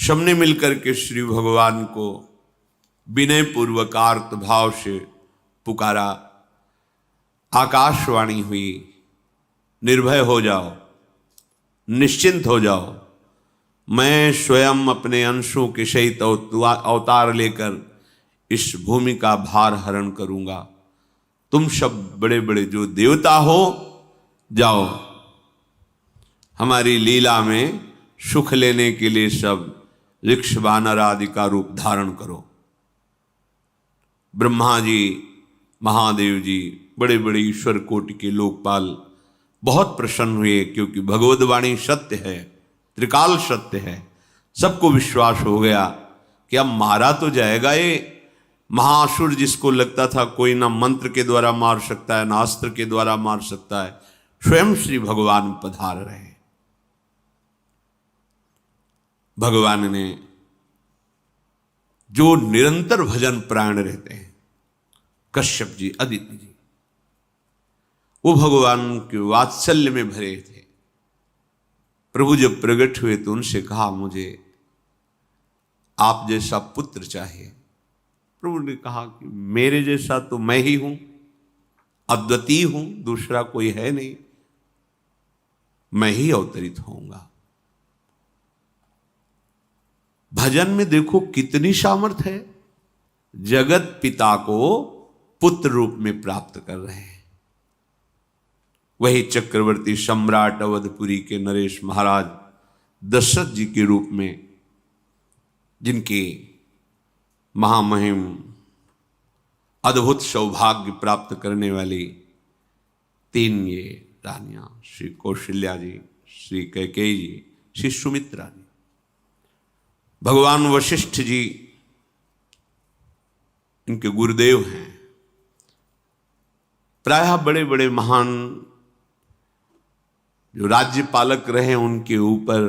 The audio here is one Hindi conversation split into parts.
सबने मिलकर के श्री भगवान को विनय पूर्वक आर्त भाव से पुकारा। आकाशवाणी हुई, निर्भय हो जाओ, निश्चिंत हो जाओ, मैं स्वयं अपने अंशों के सहित अवतार लेकर इस भूमि का भार हरण करूंगा। तुम सब बड़े बड़े जो देवता हो, जाओ हमारी लीला में सुख लेने के लिए सब ऋक्ष वानर आदि का रूप धारण करो। ब्रह्मा जी, महादेव जी, बड़े बड़े ईश्वर कोटि के लोकपाल बहुत प्रसन्न हुए, क्योंकि भगवद वाणी सत्य है, त्रिकाल सत्य है। सबको विश्वास हो गया कि अब मारा तो जाएगा ये महासुर, जिसको लगता था कोई ना मंत्र के द्वारा मार सकता है ना अस्त्र के द्वारा मार सकता है। स्वयं श्री भगवान पधार रहे। भगवान ने जो निरंतर भजन प्राण रहते हैं, कश्यप जी, अदिति जी, वो भगवान के वात्सल्य में भरे थे। प्रभु जब प्रकट हुए तो उनसे कहा, मुझे आप जैसा पुत्र चाहिए। प्रभु ने कहा कि मेरे जैसा तो मैं ही हूं, अद्वितीय हूं, दूसरा कोई है नहीं, मैं ही अवतरित होऊंगा। भजन में देखो कितनी सामर्थ्य है। जगत पिता को पुत्र रूप में प्राप्त कर रहे हैं। वही चक्रवर्ती सम्राट अवधपुरी के नरेश महाराज दशरथ जी के रूप में, जिनके महामहिम अद्भुत सौभाग्य प्राप्त करने वाली तीन ये रानियां, श्री कौशल्या जी, श्री कैकेयी जी, श्री सुमित्रा जी। भगवान वशिष्ठ जी इनके गुरुदेव हैं। प्रायः बड़े बड़े महान जो राज्य पालक रहे, उनके ऊपर,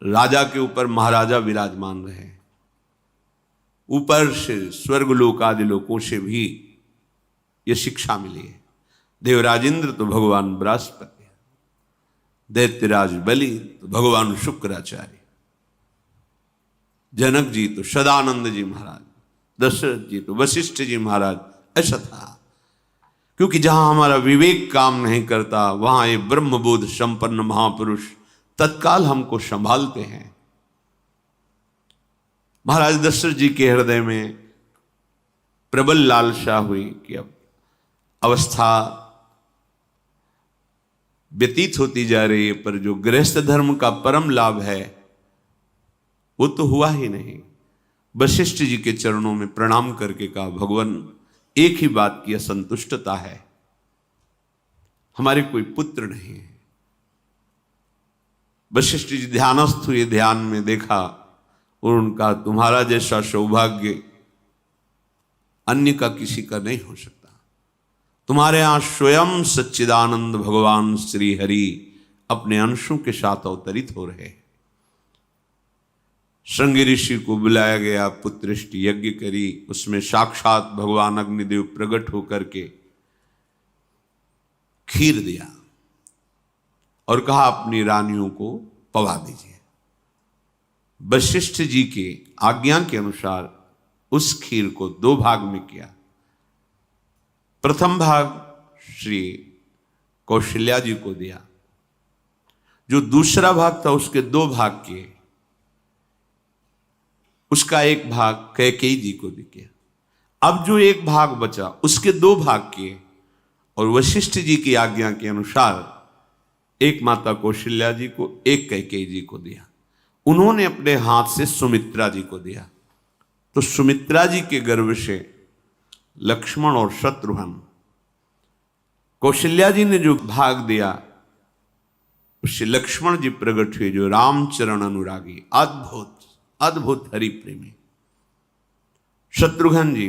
राजा के ऊपर महाराजा विराजमान रहे। ऊपर से स्वर्गलोक आदि लोकों से भी ये शिक्षा मिली है। देवराजेंद्र तो भगवान बृहस्पति, दैत्यराज बलि तो भगवान शुक्राचार्य, जनक जी तो सदानंद जी महाराज, दशरथ जी तो वशिष्ठ जी महाराज। ऐसा था, क्योंकि जहां हमारा विवेक काम नहीं करता, वहां ये ब्रह्मबोध संपन्न महापुरुष तत्काल हमको संभालते हैं। महाराज दशरथ जी के हृदय में प्रबल लालसा हुई कि अब अवस्था व्यतीत होती जा रही है, पर जो गृहस्थ धर्म का परम लाभ है वो तो हुआ ही नहीं। वशिष्ठ जी के चरणों में प्रणाम करके कहा, भगवान एक ही बात की असंतुष्टता है, हमारे कोई पुत्र नहीं है। वशिष्ठ जी ध्यानस्थ हुए, ध्यान में देखा और उनका, तुम्हारा जैसा सौभाग्य अन्य का किसी का नहीं हो सकता। तुम्हारे यहां स्वयं सच्चिदानंद भगवान श्री हरि अपने अंशों के साथ अवतरित हो रहे। श्रृंगी ऋषि को बुलाया गया, पुत्रष्टि यज्ञ करी, उसमें साक्षात भगवान अग्निदेव प्रकट होकर के खीर दिया और कहा अपनी रानियों को पवा दीजिए। वशिष्ठ जी के आज्ञा के अनुसार उस खीर को दो भाग में किया। प्रथम भाग श्री कौशल्या जी को दिया, जो दूसरा भाग था उसके दो भाग किए, उसका एक भाग कैकेयी जी को दिया। अब जो एक भाग बचा उसके दो भाग किए और वशिष्ठ जी की आज्ञा के अनुसार एक माता कौशल्या जी को, एक कैकेयी जी को दिया। उन्होंने अपने हाथ से सुमित्रा जी को दिया। तो सुमित्रा जी के गर्भ से लक्ष्मण और शत्रुघ्न, कौशल्या जी ने जो भाग दिया उससे लक्ष्मण जी प्रकट हुए, जो रामचरण अनुरागी, अद्भुत अद्भुत हरि प्रेमी। शत्रुघ्न जी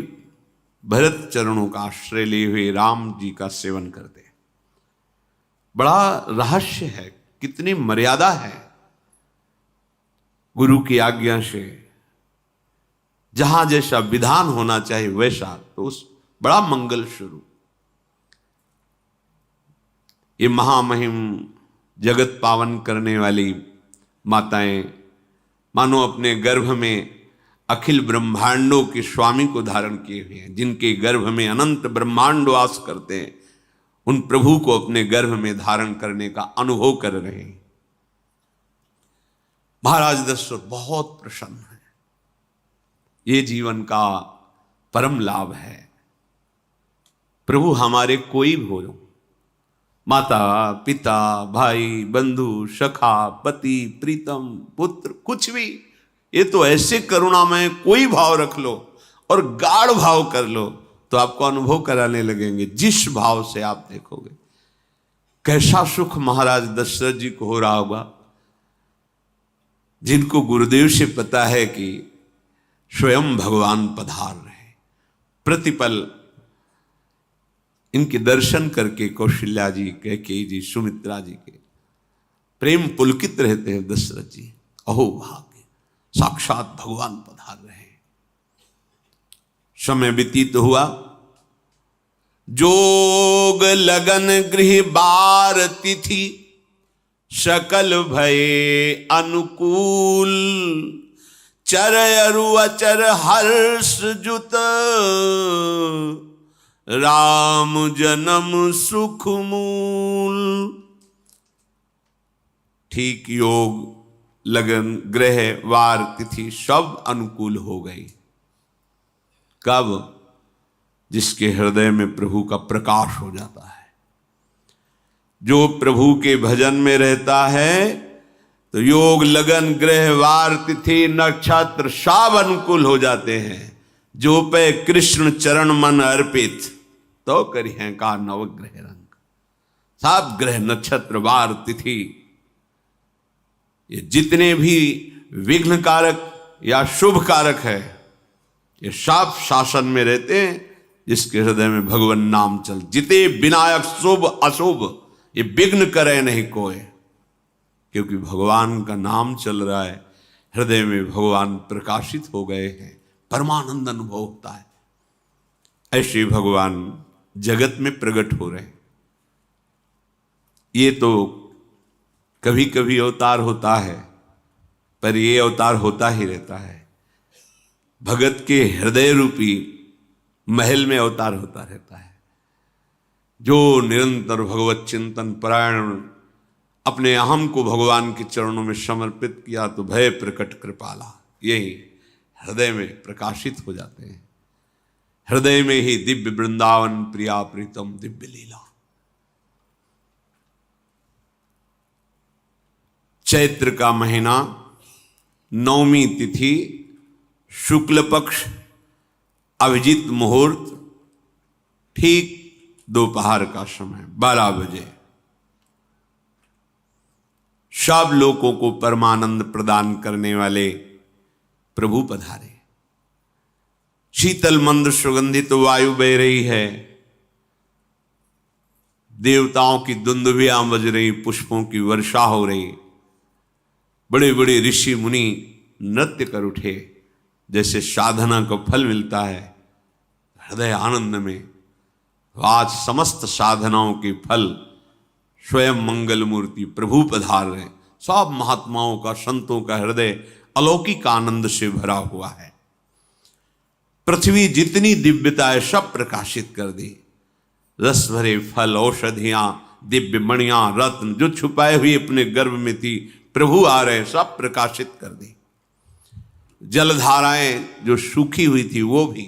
भरत चरणों का आश्रय लिए हुए राम जी का सेवन करते। बड़ा रहस्य है, कितनी मर्यादा है। गुरु की आज्ञा से जहां जैसा विधान होना चाहिए वैसा, तो उस बड़ा मंगल शुरू। ये महामहिम जगत पावन करने वाली माताएं, मानो अपने गर्भ में अखिल ब्रह्मांडों के स्वामी को धारण किए हुए हैं, जिनके गर्भ में अनंत ब्रह्मांड वास करते हैं, उन प्रभु को अपने गर्भ में धारण करने का अनुभव कर रहे हैं। महाराज दशरथ बहुत प्रसन्न है। ये जीवन का परम लाभ है। प्रभु हमारे कोई भी हो, माता पिता भाई बंधु सखा पति प्रीतम पुत्र, कुछ भी, ये तो ऐसे करुणामय कोई भाव रख लो और गाढ़ भाव कर लो तो आपको अनुभव कराने लगेंगे। जिस भाव से आप देखोगे कैसा सुख महाराज दशरथ जी को हो रहा होगा, जिनको गुरुदेव से पता है कि स्वयं भगवान पधार रहे। प्रतिपल इनके दर्शन करके कौशल्या जी, कैकेयी जी, सुमित्रा जी के प्रेम पुलकित रहते हैं। दशरथ जी अहो भाग्य, साक्षात भगवान पधार रहे हैं। समय व्यतीत हुआ, जोग लगन गृह बार तिथि, सकल भये अनुकूल, चर अरु अचर हर्ष जुत, राम जन्म सुख मूल। ठीक योग लगन ग्रह वार तिथि सब अनुकूल हो गई। कब? जिसके हृदय में प्रभु का प्रकाश हो जाता है। जो प्रभु के भजन में रहता है तो योग लगन ग्रह वार तिथि नक्षत्र सब अनुकूल हो जाते हैं। जो पे कृष्ण चरण मन अर्पित, तो करी हैं का नवग्रह रंग। सब ग्रह नक्षत्र वार तिथि, ये जितने भी विघ्न कारक या शुभ कारक है, ये सब शासन में रहते हैं। जिसके हृदय में भगवान नाम चल, जिते विनायक शुभ अशुभ, ये विघ्न करे नहीं कोई, क्योंकि भगवान का नाम चल रहा है। हृदय में भगवान प्रकाशित हो गए हैं, परमानंद अनुभव होता है। ऐसे भगवान जगत में प्रकट हो रहे हैं। ये तो कभी कभी अवतार होता है, पर ये अवतार होता ही रहता है। भगत के हृदय रूपी महल में अवतार होता रहता है। जो निरंतर भगवत चिंतन परायण अपने अहम को भगवान के चरणों में समर्पित किया तो भय प्रकट कृपाला, यही हृदय में प्रकाशित हो जाते हैं। हृदय में ही दिव्य वृंदावन प्रिया प्रीतम दिव्य लीला। चैत्र का महीना, नवमी तिथि, शुक्ल पक्ष, अभिजीत मुहूर्त, ठीक दोपहर का समय 12 बजे। सब लोगों को परमानंद प्रदान करने वाले प्रभु पधारे। शीतल मंद सुगंधित वायु बह रही है, देवताओं की दुंदुभियां बज रही, पुष्पों की वर्षा हो रही। बड़े बड़े ऋषि मुनि नृत्य कर उठे। जैसे साधना को फल मिलता है हृदय आनंद में, आज समस्त साधनाओं के फल स्वयं मंगल मूर्ति प्रभु पधार रहे। सब महात्माओं का, संतों का हृदय अलौकिक आनंद से भरा हुआ है। पृथ्वी जितनी दिव्यता है सब प्रकाशित कर दी। रस भरे फल, औषधियां, दिव्य मणियां, रत्न जो छुपाए हुए अपने गर्भ में थी, प्रभु आ रहे, सब प्रकाशित कर दी। जलधाराएं जो सूखी हुई थी वो भी।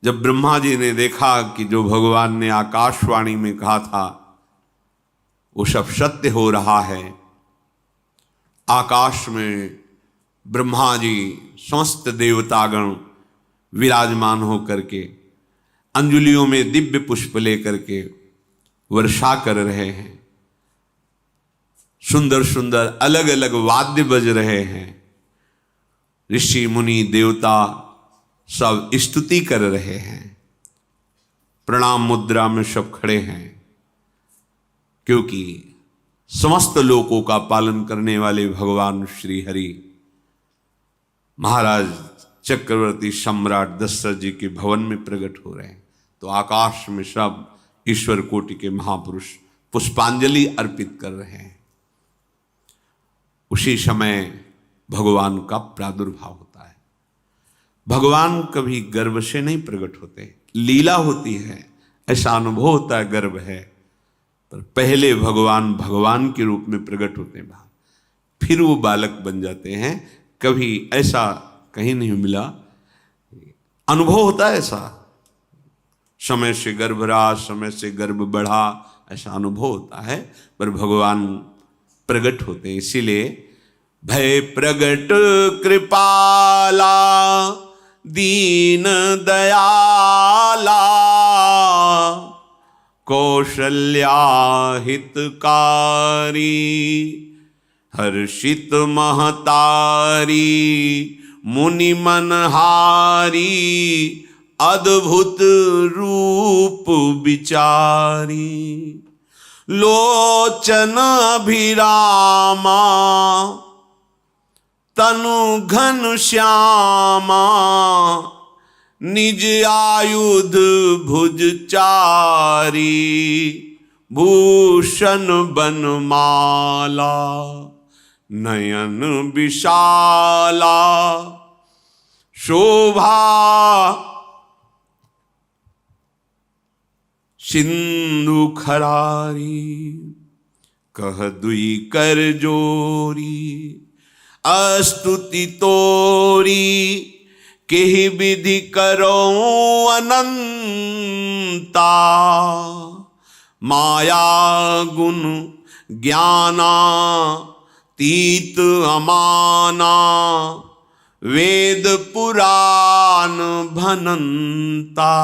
जब ब्रह्मा जी ने देखा कि जो भगवान ने आकाशवाणी में कहा था वो सब सत्य हो रहा है, आकाश में ब्रह्मा जी समस्त देवतागण विराजमान होकर के अंजलियों में दिव्य पुष्प लेकर के वर्षा कर रहे हैं। सुंदर सुंदर अलग अलग वाद्य बज रहे हैं। ऋषि मुनि देवता सब स्तुति कर रहे हैं। प्रणाम मुद्रा में सब खड़े हैं, क्योंकि समस्त लोकों का पालन करने वाले भगवान श्री हरि महाराज चक्रवर्ती सम्राट दशरथ जी के भवन में प्रकट हो रहे हैं। तो आकाश में सब ईश्वर कोटि के महापुरुष पुष्पांजलि अर्पित कर रहे हैं। उसी समय भगवान का प्रादुर्भाव होता है। भगवान कभी गर्भ से नहीं प्रकट होते, लीला होती है, ऐसा अनुभव होता है गर्भ है, पर पहले भगवान भगवान के रूप में प्रकट होते हैं, फिर वो बालक बन जाते हैं। कभी ऐसा कहीं नहीं मिला, अनुभव होता है ऐसा, समय से गर्भ रहा, समय से गर्भ बढ़ा, ऐसा अनुभव होता है, पर भगवान प्रकट होते हैं। इसीलिए भय प्रगट कृपाला दीन दयाला कौशल्या हितकारी हर्षित महतारी मुनि मनहारी अद्भुत रूप विचारी लोचन अभिरामा तनु घन श्यामा निज आयुध भुज चारी भूषण बनमाला नयन विशाला शोभा सिंधु खरारी कह दुई कर जोरी अस्तुति तोरी केहि विधि करो अनंता माया गुण ज्ञाना तीत अमाना वेद पुराण भनंता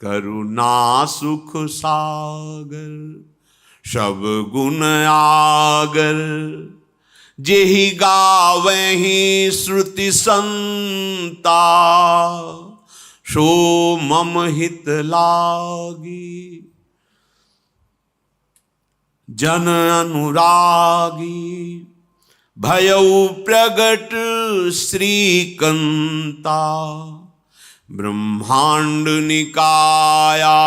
करुणा सुख सागर सब गुण आगर जेहि गावहि श्रुति संता सो मम हित लागी जन अनुरागी भयउ प्रगट श्रीकंता ब्रह्मांड निकाया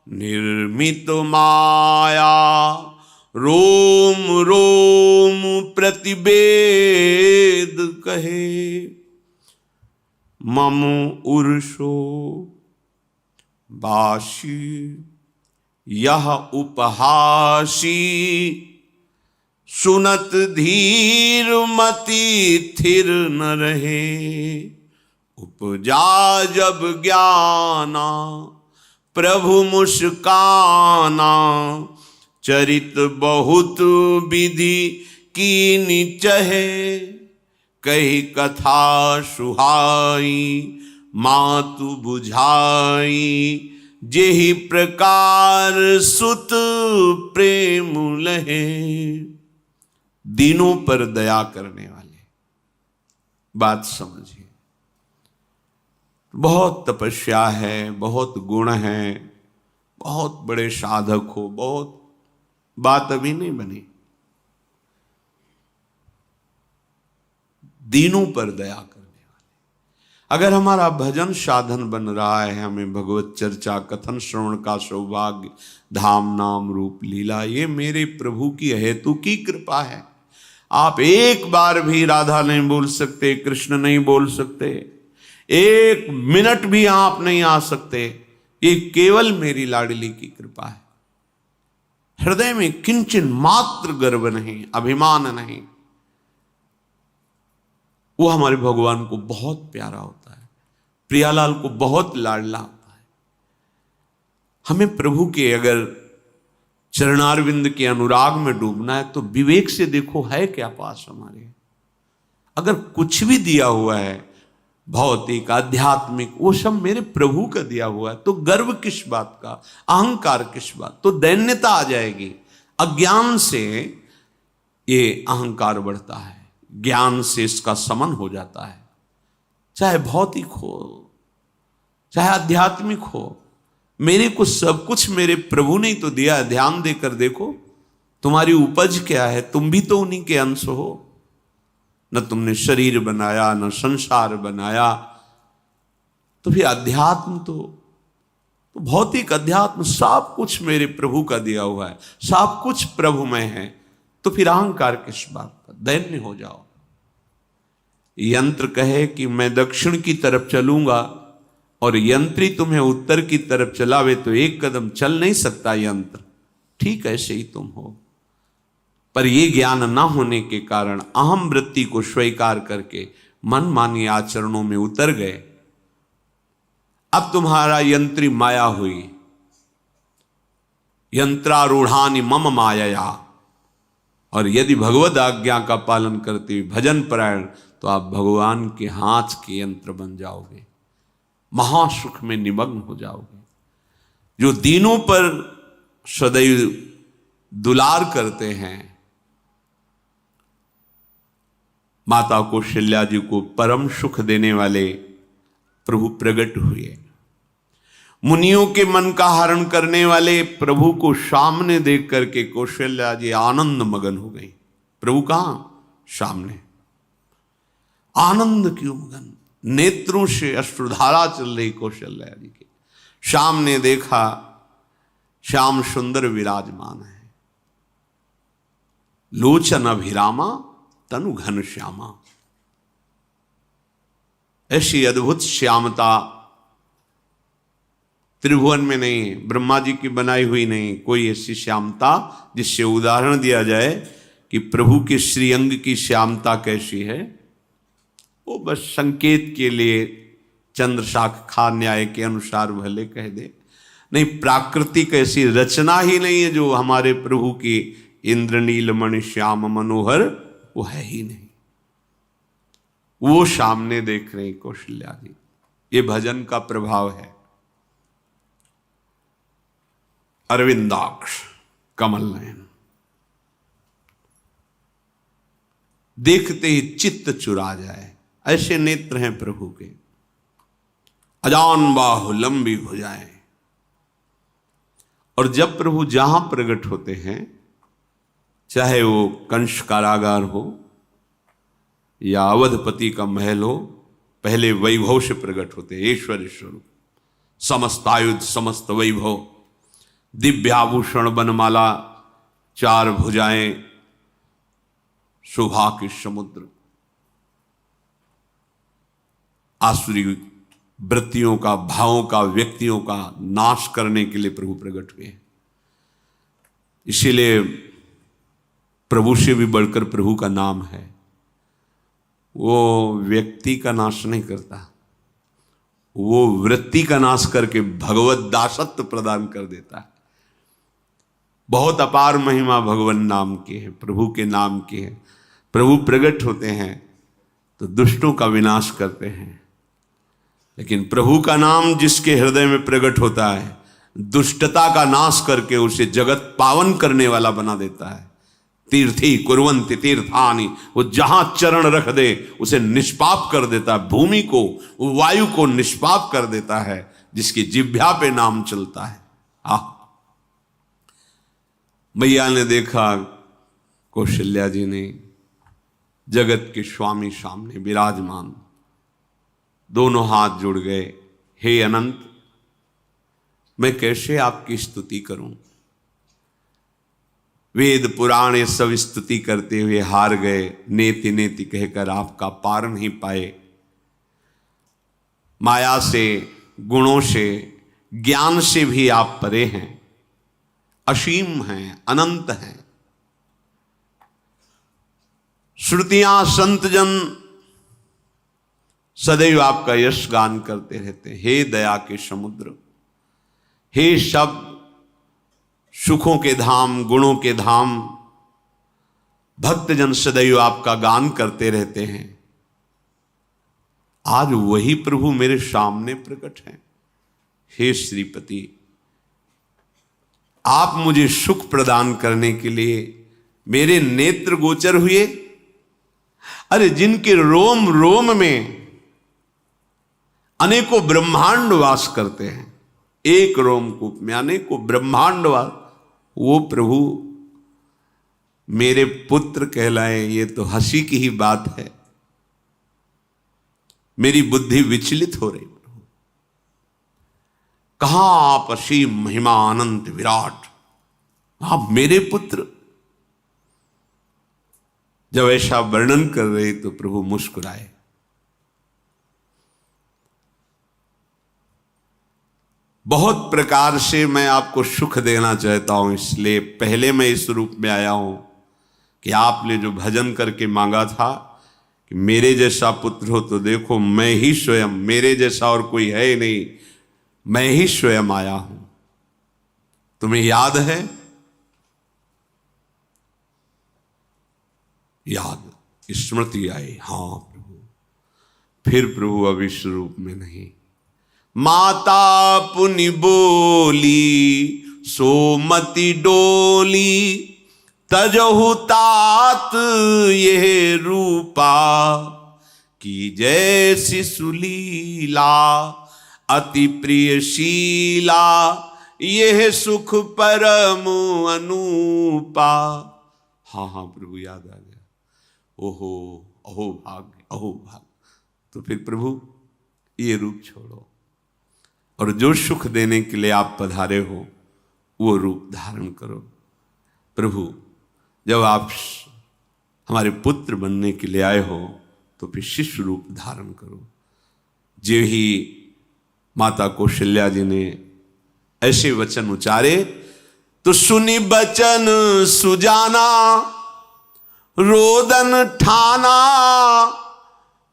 निर्मित माया रोम रोम प्रतिवेद कहे मम उर्षो बाशी यह उपहासी सुनत धीर मति थिर न रहे उपजा जब ज्ञाना प्रभु मुस्काना चरित बहुत विधि कीनि चहे कही कथा सुहाई मातु बुझाई जेहि प्रकार सुत प्रेम लहे दीनों पर दया करने वाले। बात समझिए, बहुत तपस्या है, बहुत गुण है, बहुत बड़े साधक हो, बहुत बात अभी नहीं बनी। दीनों पर दया करने वाले। अगर हमारा भजन साधन बन रहा है, हमें भगवत चर्चा कथन श्रवण का सौभाग्य, धाम नाम रूप लीला, ये मेरे प्रभु की हेतु की कृपा है। आप एक बार भी राधा नहीं बोल सकते, कृष्ण नहीं बोल सकते, एक मिनट भी आप नहीं आ सकते, ये केवल मेरी लाडली की कृपा है। हृदय में किंचन मात्र गर्व नहीं, अभिमान नहीं, वो हमारे भगवान को बहुत प्यारा होता है, प्रियालाल को बहुत लाडला होता है। हमें प्रभु के अगर चरणारविंद के अनुराग में डूबना है तो विवेक से देखो है क्या पास हमारे। अगर कुछ भी दिया हुआ है भौतिक आध्यात्मिक, वो सब मेरे प्रभु का दिया हुआ है, तो गर्व किस बात का, अहंकार किस बात, तो दैन्यता आ जाएगी। अज्ञान से ये अहंकार बढ़ता है, ज्ञान से इसका समन हो जाता है। चाहे भौतिक हो चाहे आध्यात्मिक हो, मेरे को सब कुछ मेरे प्रभु ने तो दिया है। ध्यान देकर देखो तुम्हारी उपज क्या है, तुम भी तो उन्हीं के अंश हो। न तुमने शरीर बनाया, न संसार बनाया, तो फिर अध्यात्म तो भौतिक अध्यात्म सब कुछ मेरे प्रभु का दिया हुआ है, सब कुछ प्रभु में है, तो फिर अहंकार किस बात का। दैन्य हो जाओ। यंत्र कहे कि मैं दक्षिण की तरफ चलूंगा और यंत्री तुम्हें उत्तर की तरफ चलावे तो एक कदम चल नहीं सकता यंत्र, ठीक ऐसे ही तुम हो। पर यह ज्ञान ना होने के कारण अहम वृत्ति को स्वीकार करके मनमानी आचरणों में उतर गए। अब तुम्हारा यंत्री माया हुई, यंत्रारूढ़ानि मम मायया। और यदि भगवद आज्ञा का पालन करते हुए भजन परायण, तो आप भगवान के हाथ के यंत्र बन जाओगे, महासुख में निमग्न हो जाओगे। जो दीनों पर सदैव दुलार करते हैं, माता कौशल्या जी को परम सुख देने वाले प्रभु प्रकट हुए। मुनियों के मन का हरण करने वाले प्रभु को सामने देख करके कौशल्या जी आनंद मगन हो गई। प्रभु कहां? सामने। आनंद क्यों मगन? नेत्रों से अश्रुधारा चल रही कौशल्या जी की। सामने देखा, श्याम सुंदर विराजमान है, लोचन अभिरामा तनु घन श्यामा। ऐसी अद्भुत श्यामता त्रिभुवन में नहीं, ब्रह्मा जी की बनाई हुई नहीं कोई ऐसी श्यामता जिससे उदाहरण दिया जाए कि प्रभु के श्रीअंग की श्यामता कैसी है। वो बस संकेत के लिए चंद्र शाखा न्याय के अनुसार भले कह दे, नहीं प्राकृतिक ऐसी रचना ही नहीं है जो हमारे प्रभु की इंद्रनीलमणि श्याम मनोहर वो है ही नहीं। वो सामने देख रहे कौशल्या जी। ये भजन का प्रभाव है। अरविंदाक्ष कमल नयन, देखते ही चित्त चुरा जाए, ऐसे नेत्र हैं प्रभु के। अजान बाहु लंबी भुजाएं। और जब प्रभु जहां प्रकट होते हैं, चाहे वो कंस कारागार हो या अवधपति का महल हो, पहले वैभव से प्रकट होते हैं। ऐश्वर्य स्वरूप, समस्त आयुध, समस्त वैभव, दिव्याभूषण, बनमाला, चार भुजाएं, शोभा के समुद्र। आसुरी वृत्तियों का, भावों का, व्यक्तियों का नाश करने के लिए प्रभु प्रकट हुए। इसीलिए प्रभु से भी बढ़कर प्रभु का नाम है। वो व्यक्ति का नाश नहीं करता, वो वृत्ति का नाश करके भगवत दासत्व प्रदान कर देता है। बहुत अपार महिमा भगवान नाम की है, प्रभु के नाम की है। प्रभु प्रकट होते हैं तो दुष्टों का विनाश करते हैं, लेकिन प्रभु का नाम जिसके हृदय में प्रकट होता है, दुष्टता का नाश करके उसे जगत पावन करने वाला बना देता है। तीर्थी कुर्वन्ति तीर्थानि, वो जहां चरण रख दे उसे निष्पाप कर देता है। भूमि को, वायु को निष्पाप कर देता है जिसकी जिह्वा पे नाम चलता है। मैया ने देखा, कौशल्या जी ने, जगत के स्वामी सामने विराजमान, दोनों हाथ जुड़ गए। हे अनंत, मैं कैसे आपकी स्तुति करूं? वेद पुराण ये सब स्तुति करते हुए हार गए। नेति नेति कहकर आपका पार नहीं पाए। माया से, गुणों से, ज्ञान से भी आप परे हैं, असीम हैं, अनंत हैं। श्रुतियां, संतजन सदैव आपका यश गान करते रहते हैं। हे दया के समुद्र, हे शब्द, सुखों के धाम, गुणों के धाम, भक्तजन सदैव आपका गान करते रहते हैं। आज वही प्रभु मेरे सामने प्रकट हैं। हे श्रीपति, आप मुझे सुख प्रदान करने के लिए मेरे नेत्र गोचर हुए। अरे जिनके रोम रोम में अनेकों ब्रह्मांड वास करते हैं, एक रोमकूप में अनेकों ब्रह्मांड वास, वो प्रभु मेरे पुत्र कहलाए, ये तो हंसी की ही बात है। मेरी बुद्धि विचलित हो रही। प्रभु कहां आप असीम महिमा अनंत विराट, आप मेरे पुत्र। जब ऐसा वर्णन कर रहे तो प्रभु मुस्कुराए। बहुत प्रकार से मैं आपको सुख देना चाहता हूं, इसलिए पहले मैं इस रूप में आया हूं कि आपने जो भजन करके मांगा था कि मेरे जैसा पुत्र हो, तो देखो मैं ही स्वयं, मेरे जैसा और कोई है ही नहीं, मैं ही स्वयं आया हूं। तुम्हें याद है? याद, स्मृति आई। हाँ प्रभु। फिर प्रभु अब इस रूप में नहीं। माता पुनि बोली सोमति डोली, तजहु तात ये रूपा, की जैसी सुलीला अति प्रियशीला, यह सुख परम अनूपा। हाँ हाँ प्रभु, याद आ गया। ओहो, अहो भाग्य, अहो भाग्य। तो फिर प्रभु ये रूप छोड़ो और जो सुख देने के लिए आप पधारे हो वो रूप धारण करो। प्रभु, जब आप हमारे पुत्र बनने के लिए आए हो तो फिर शिष्य रूप धारण करो। जो ही माता कौशल्या जी ने ऐसे वचन उचारे तो सुनी बचन सुजाना, रोदन ठाना,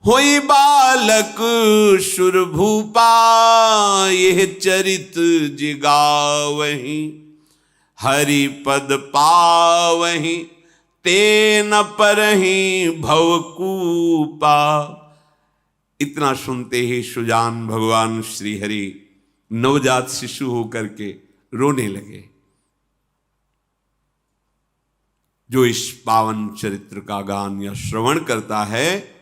होई बालक सुरभूपा, यह चरित जिगावहीं, हरि पद पावहीं, तेन परहीं भवकूपा। इतना सुनते ही सुजान भगवान श्री हरि नवजात शिशु होकर के रोने लगे। जो इस पावन चरित्र का गान या श्रवण करता है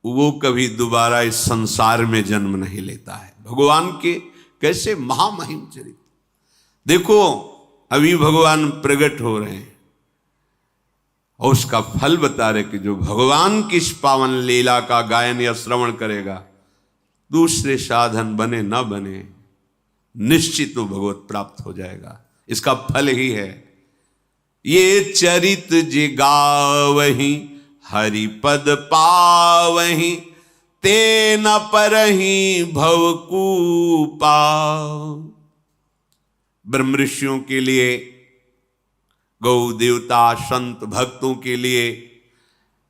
वो कभी दोबारा इस संसार में जन्म नहीं लेता है। भगवान के कैसे महामहिम चरित्र। देखो अभी भगवान प्रकट हो रहे हैं और उसका फल बता रहे कि जो भगवान की इस पावन लीला का गायन या श्रवण करेगा, दूसरे साधन बने न बने, निश्चित वो भगवत प्राप्त हो जाएगा। इसका फल ही है ये चरित जिगावहीं, हरि पद पावहीं, तेन परहीं भवकूपा। ब्रह्म ऋषियों के लिए, गौ देवता संत भक्तों के लिए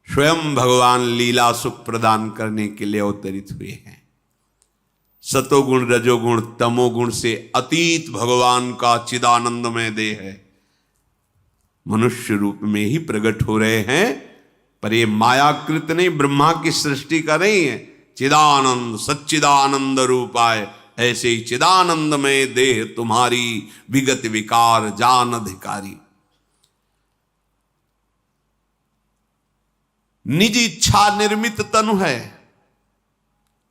स्वयं भगवान लीला सुख प्रदान करने के लिए अवतरित हुए हैं। सतोगुण रजोगुण तमोगुण से अतीत भगवान का चिदानंदमय देह है, मनुष्य रूप में ही प्रकट हो रहे हैं। पर ये मायाकृत नहीं, ब्रह्मा की सृष्टि का नहीं है। चिदानंद सच्चिदानंद रूपाय, ऐसे ही चिदानंदमय देह तुम्हारी, विगत विकार जान अधिकारी। निज इच्छा निर्मित तनु है,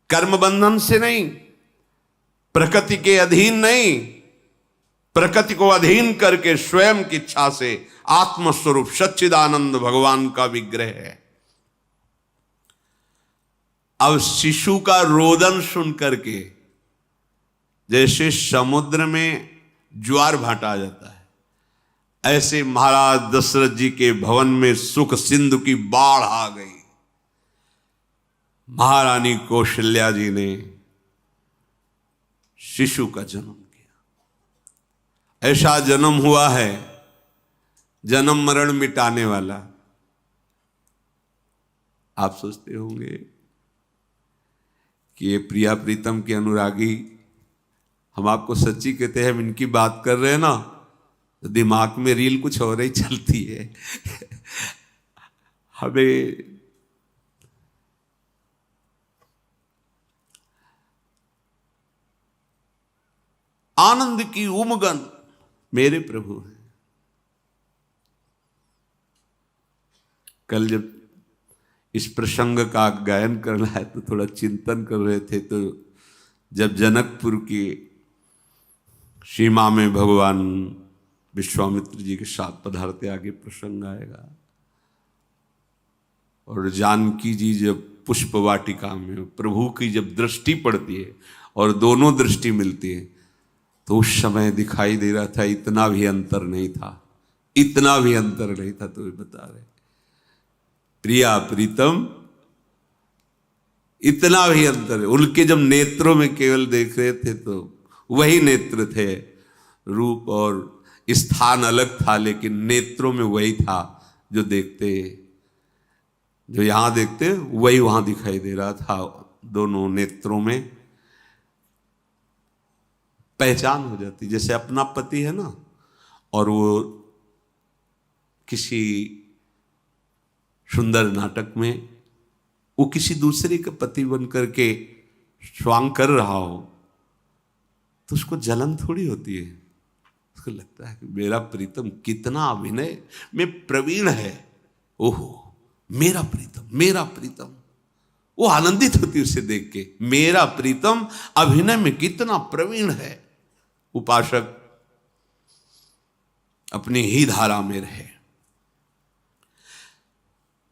कर्म बंधन से नहीं, प्रकृति के अधीन नहीं, प्रकृति को अधीन करके स्वयं की इच्छा से आत्मस्वरूप सच्चिदानंद भगवान का विग्रह है। अब शिशु का रोदन सुन करके जैसे समुद्र में ज्वार भाटा आ जाता है, ऐसे महाराज दशरथ जी के भवन में सुख सिंधु की बाढ़ आ गई। महारानी कौशल्या जी ने शिशु का जन्म किया। ऐसा जन्म हुआ है जन्म मरण मिटाने वाला। आप सोचते होंगे कि ये प्रिया प्रीतम के अनुरागी, हम आपको सच्ची कहते हैं, हम इनकी बात कर रहे हैं ना तो दिमाग में रील कुछ और ही चलती है। हमें आनंद की उमगन मेरे प्रभु हैं। कल जब इस प्रसंग का गायन करना है तो थोड़ा चिंतन कर रहे थे, तो जब जनकपुर की सीमा में भगवान विश्वामित्र जी के साथ पधारते, आगे प्रसंग आएगा, और जानकी जी जब पुष्प वाटिका में प्रभु की जब दृष्टि पड़ती है और दोनों दृष्टि मिलती है, तो उस समय दिखाई दे रहा था इतना भी अंतर नहीं था, इतना भी अंतर नहीं था। तो ये बता रहे प्रिया प्रीतम, इतना भी अंतर है। उनके जब नेत्रों में केवल देख रहे थे तो वही नेत्र थे, रूप और स्थान अलग था, लेकिन नेत्रों में वही था जो देखते, जो यहां देखते वही वहां दिखाई दे रहा था। दोनों नेत्रों में पहचान हो जाती, जैसे अपना पति है ना, और वो किसी सुंदर नाटक में वो किसी दूसरे का पति बन करके स्वांग कर रहा हो तो उसको जलन थोड़ी होती है, उसको लगता है कि मेरा प्रीतम कितना अभिनय में प्रवीण है, ओहो मेरा प्रीतम, मेरा प्रीतम। वो आनंदित होती उसे देख के, मेरा प्रीतम अभिनय में कितना प्रवीण है। उपासक अपनी ही धारा में रहे।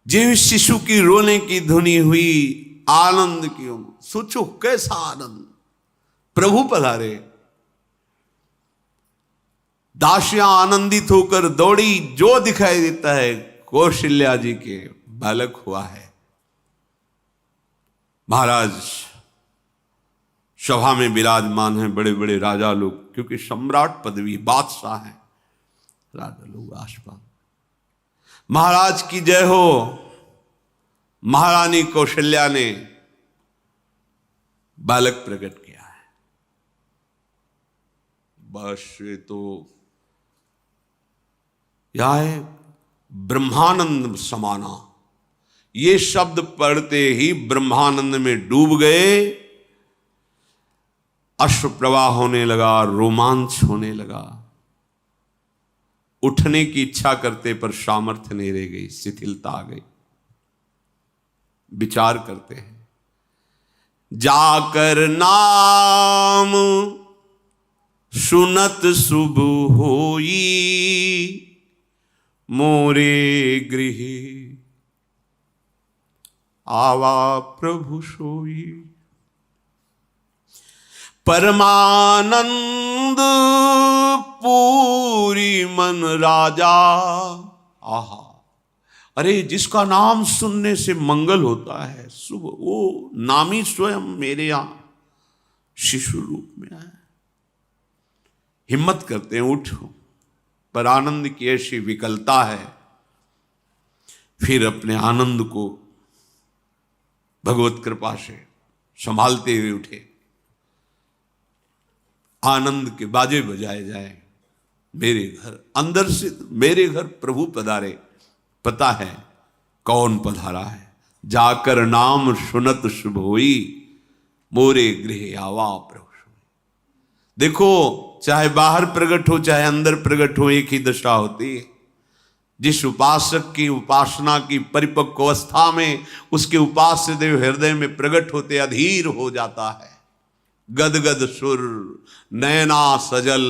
जीव शिशु की रोने की धुनी हुई, आनंद की सोचो कैसा आनंद, प्रभु पधारे। दासियां आनंदित होकर दौड़ी, जो दिखाई देता है कौशल्या जी के बालक हुआ है। महाराज सभा में विराजमान हैं, बड़े बड़े राजा लोग, क्योंकि सम्राट पदवी, बादशाह है, राजा लोग आसपास। महाराज की जय हो। महारानी कौशल्या ने बालक प्रकट किया है। बस ये तो यह है ब्रह्मानंद समाना। ये शब्द पढ़ते ही ब्रह्मानंद में डूब गए, अश्रु प्रवाह होने लगा, रोमांच होने लगा। उठने की इच्छा करते पर सामर्थ्य नहीं रह गई, शिथिलता आ गई। विचार करते हैं, जाकर नाम सुनत शुभ होई, मोरे गृह आवा प्रभु सोई। परमानंद पूरी मन राजा। आहा, अरे जिसका नाम सुनने से मंगल होता है, शुभ, वो नामी स्वयं मेरे यहां शिशु रूप में आए। हिम्मत करते हैं, उठो, पर आनंद की ऐसी विकलता है, फिर अपने आनंद को भगवत कृपा से संभालते हुए उठे। आनंद के बाजे बजाए जाए, मेरे घर, अंदर से मेरे घर प्रभु पधारे। पता है कौन पधारा है, जाकर नाम सुनत शुभ होई, मोरे गृह आवा प्रभु सोई। देखो, चाहे बाहर प्रकट हो चाहे अंदर प्रकट हो, एक ही दशा होती है। जिस उपासक की उपासना की परिपक्व अवस्था में उसके उपास्य देव हृदय में प्रकट होते अधीर हो जाता है। गदगद सुर नैना सजल,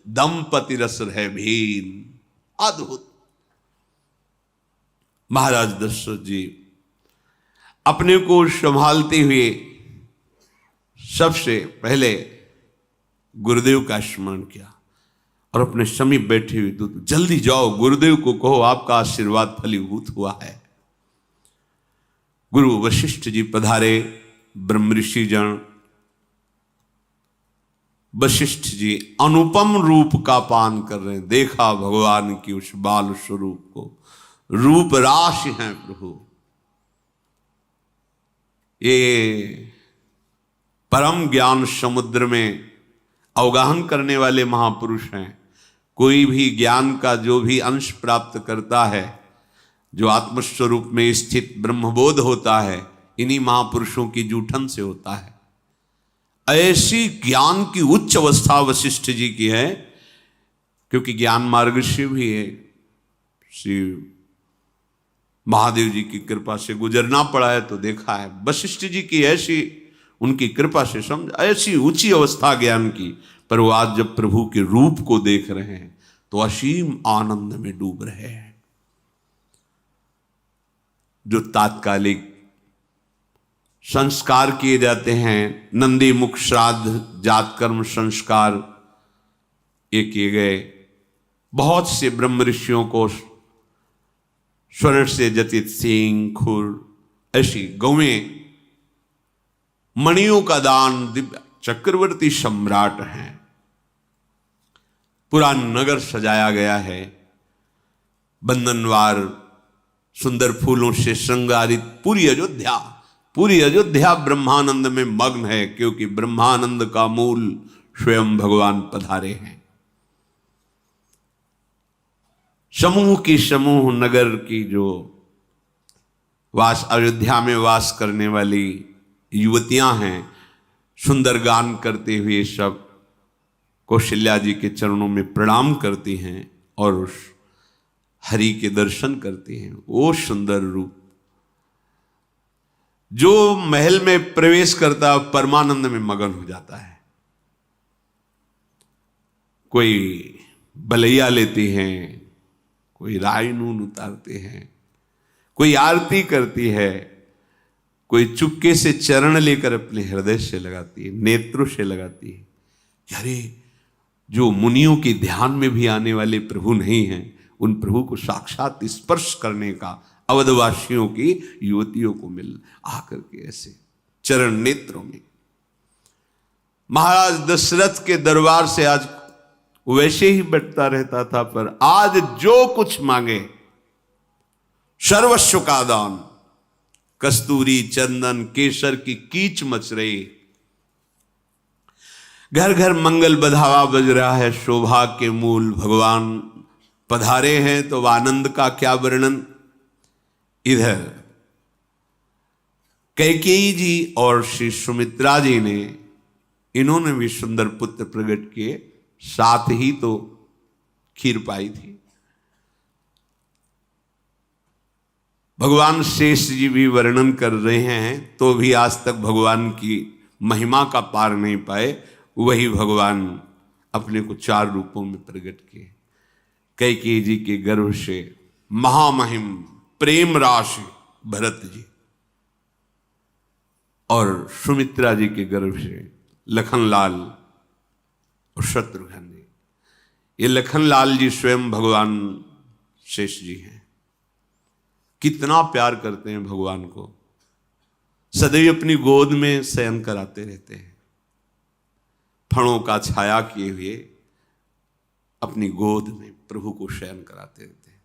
दंपति रस है भीन। अद्भुत। महाराज दशरथ जी अपने को संभालते हुए सबसे पहले गुरुदेव का स्मरण किया और अपने समीप बैठे हुए दूत, जल्दी जाओ गुरुदेव को कहो आपका आशीर्वाद फलीभूत हुआ है। गुरु वशिष्ठ जी पधारे। ब्रह्म ऋषि जन वशिष्ठ जी अनुपम रूप का पान कर रहे हैं। देखा भगवान की उस बाल स्वरूप को, रूप राशि हैं प्रभु। ये परम ज्ञान समुद्र में अवगाहन करने वाले महापुरुष हैं। कोई भी ज्ञान का जो भी अंश प्राप्त करता है, जो आत्मस्वरूप में स्थित ब्रह्मबोध होता है, इन्हीं महापुरुषों की जूठन से होता है। ऐसी ज्ञान की उच्च अवस्था वशिष्ठ जी की है, क्योंकि ज्ञान मार्ग से भी है, श्री महादेव जी की कृपा से गुजरना पड़ा है तो देखा है। वशिष्ठ जी की ऐसी उनकी कृपा से समझ, ऐसी ऊंची अवस्था ज्ञान की, पर वो आज जब प्रभु के रूप को देख रहे हैं तो असीम आनंद में डूब रहे हैं। जो तात्कालिक संस्कार किए जाते हैं, नंदी मुख श्राद्ध जात कर्म संस्कार ये किए गए। बहुत से ब्रह्म ऋषियों को स्वर्ण से जटित सींग, खुर, ऐसी गौएं, मणियों का दान दिव्य चक्रवर्ती सम्राट हैं। पूरा नगर सजाया गया है, बंधनवार सुंदर फूलों से श्रृंगारित पूरी अयोध्या ब्रह्मानंद में मग्न है, क्योंकि ब्रह्मानंद का मूल स्वयं भगवान पधारे हैं। समूह नगर की जो अयोध्या में वास करने वाली युवतियां हैं, सुंदर गान करते हुए सब कौशल्या जी के चरणों में प्रणाम करती हैं और उस हरि के दर्शन करती हैं। वो सुंदर रूप जो महल में प्रवेश करता परमानंद में मगन हो जाता है। कोई बलैया लेती हैं, कोई राय नून उतारते हैं, कोई आरती करती है, कोई चुपके से चरण लेकर अपने हृदय से लगाती है, नेत्रों से लगाती है। अरे जो मुनियों के ध्यान में भी आने वाले प्रभु नहीं हैं, उन प्रभु को साक्षात स्पर्श करने का अवधवासियों की युवतियों को मिल आकर के ऐसे चरण नेत्रों में। महाराज दशरथ के दरबार से आज वैसे ही बैठता रहता था, पर आज जो कुछ मांगे सर्वस्व का दान, कस्तूरी चंदन केसर की कीच मच रही, घर घर मंगल बधावा बज रहा है। शोभा के मूल भगवान पधारे हैं, तो आनंद का क्या वर्णन। इधर कैकेयी जी और श्री सुमित्रा जी ने, इन्होंने भी सुंदर पुत्र प्रकट किए, साथ ही तो खीर पाई थी। भगवान शेष जी भी वर्णन कर रहे हैं, तो भी आज तक भगवान की महिमा का पार नहीं पाए। वही भगवान अपने को 4 रूपों में प्रकट किए। कैकेयी जी के गर्भ से महामहिम प्रेम राशि भरत जी, और सुमित्रा जी के गर्भ से लखनलाल और शत्रुघ्न जी। ये लखनलाल जी स्वयं भगवान शेष जी हैं। कितना प्यार करते हैं भगवान को, सदैव अपनी गोद में शयन कराते रहते हैं, फणों का छाया किए हुए अपनी गोद में प्रभु को शयन कराते रहते हैं।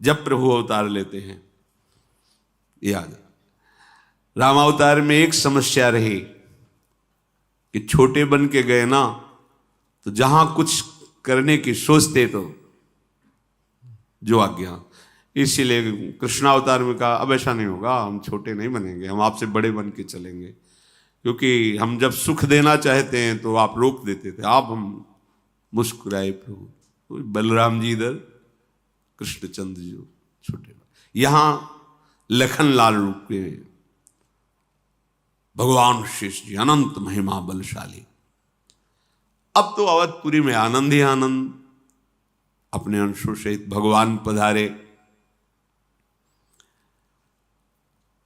जब प्रभु अवतार लेते हैं, याद रामावतार में एक समस्या रही कि छोटे बन के गए ना, तो जहां कुछ करने की सोचते तो जो आज्ञा, इसीलिए कृष्णावतार में कहा अब ऐसा नहीं होगा, हम छोटे नहीं बनेंगे, हम आपसे बड़े बन के चलेंगे, क्योंकि हम जब सुख देना चाहते हैं तो आप रोक देते थे। आप हम मुस्कुराए प्रभु, तो बलराम जी इधर, कृष्णचंद्र जी छोटे, यहां लखनलाल रूप के भगवान शेष जी अनंत महिमा बलशाली। अब तो अवधपुरी में आनंद ही आनंद, अपने अंशों सहित भगवान पधारे।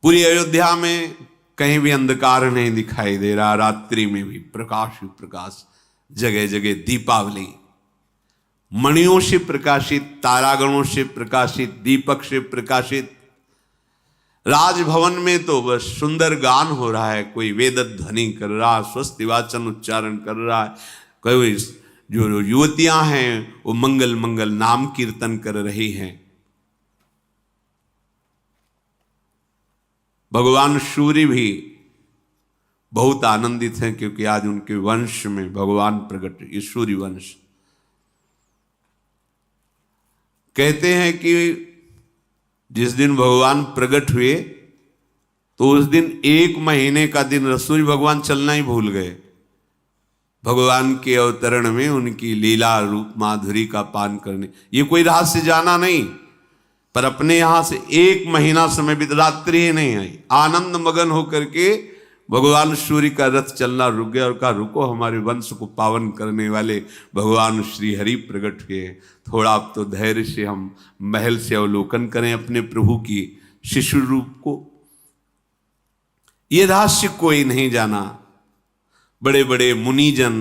पूरी अयोध्या में कहीं भी अंधकार नहीं दिखाई दे रहा, रात्रि में भी प्रकाश ही प्रकाश, जगह जगह दीपावली, मणियों से प्रकाशित, तारागणों से प्रकाशित, दीपक से प्रकाशित। राजभवन में तो बस सुंदर गान हो रहा है, कोई वेद ध्वनि कर रहा है, स्वस्ति वाचन उच्चारण कर रहा है, कोई जो युवतियां हैं वो मंगल मंगल नाम कीर्तन कर रही हैं। भगवान सूर्य भी बहुत आनंदित हैं, क्योंकि आज उनके वंश में भगवान प्रकट, ये सूर्य वंश। कहते हैं कि जिस दिन भगवान प्रकट हुए तो उस दिन 1 महीने का दिन सूर्य भगवान चलना ही भूल गए। भगवान के अवतरण में उनकी लीला रूप माधुरी का पान करने, ये कोई रहस्य जाना नहीं, पर अपने यहां से 1 महीना समय बीत, रात्रि ही नहीं आई, आनंद मगन होकर के भगवान सूर्य का रथ चलना रुक गया और कहा रुको, हमारे वंश को पावन करने वाले भगवान श्री हरि प्रकट हुए, थोड़ा अब तो धैर्य से हम महल से अवलोकन करें अपने प्रभु की शिशु रूप को। ये रहस्य कोई नहीं जाना। बड़े बड़े मुनिजन,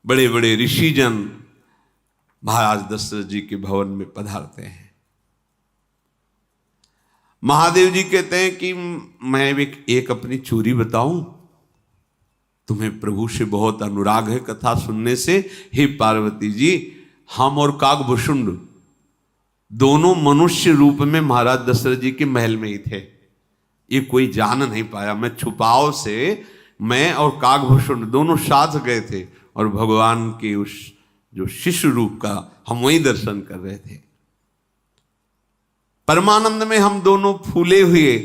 बड़े बड़े ऋषिजन महाराज दशरथ जी के भवन में पधारते हैं। महादेव जी कहते हैं कि मैं एक अपनी चोरी बताऊं, तुम्हें प्रभु से बहुत अनुराग है कथा सुनने से। हे पार्वती जी, हम और काकभूषुंड दोनों मनुष्य रूप में महाराज दशरथ जी के महल में ही थे। ये कोई जान नहीं पाया। मैं छुपाव से, मैं और काकभूषुंड दोनों साथ गए थे और भगवान के उस जो शिशु रूप का हम वही दर्शन कर रहे थे। परमानंद में हम दोनों फूले हुए,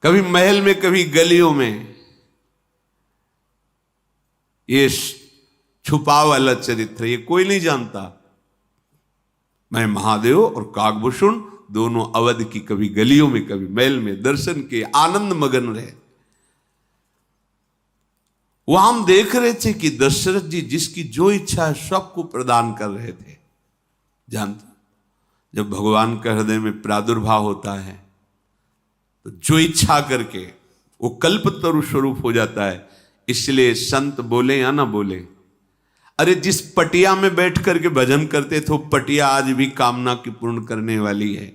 कभी महल में कभी गलियों में। ये छुपा वाला चरित्र ये कोई नहीं जानता। मैं महादेव और काकभूषुंड दोनों अवध की कभी गलियों में कभी महल में दर्शन के आनंद मगन रहे। वहां हम देख रहे थे कि दशरथ जी जिसकी जो इच्छा है सबको प्रदान कर रहे थे। जानते, जब भगवान का हृदय में प्रादुर्भाव होता है तो जो इच्छा करके वो कल्पतरु स्वरूप हो जाता है। इसलिए संत बोले या ना बोले, अरे जिस पटिया में बैठ करके भजन करते थे, पटिया आज भी कामना की पूर्ण करने वाली है।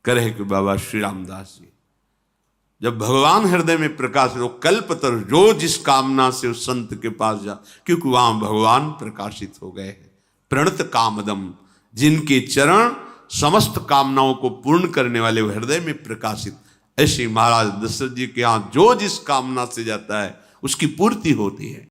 करे कि बाबा श्री रामदास जी, जब भगवान हृदय में प्रकाश हो, कल्पतरु जो जिस कामना से उस संत के पास जा, क्योंकि वहां भगवान प्रकाशित हो गए हैं। प्रणत कामदम, जिनके चरण समस्त कामनाओं को पूर्ण करने वाले हृदय में प्रकाशित। ऐसे महाराज दशरथ जी के यहां जो जिस कामना से जाता है उसकी पूर्ति होती है।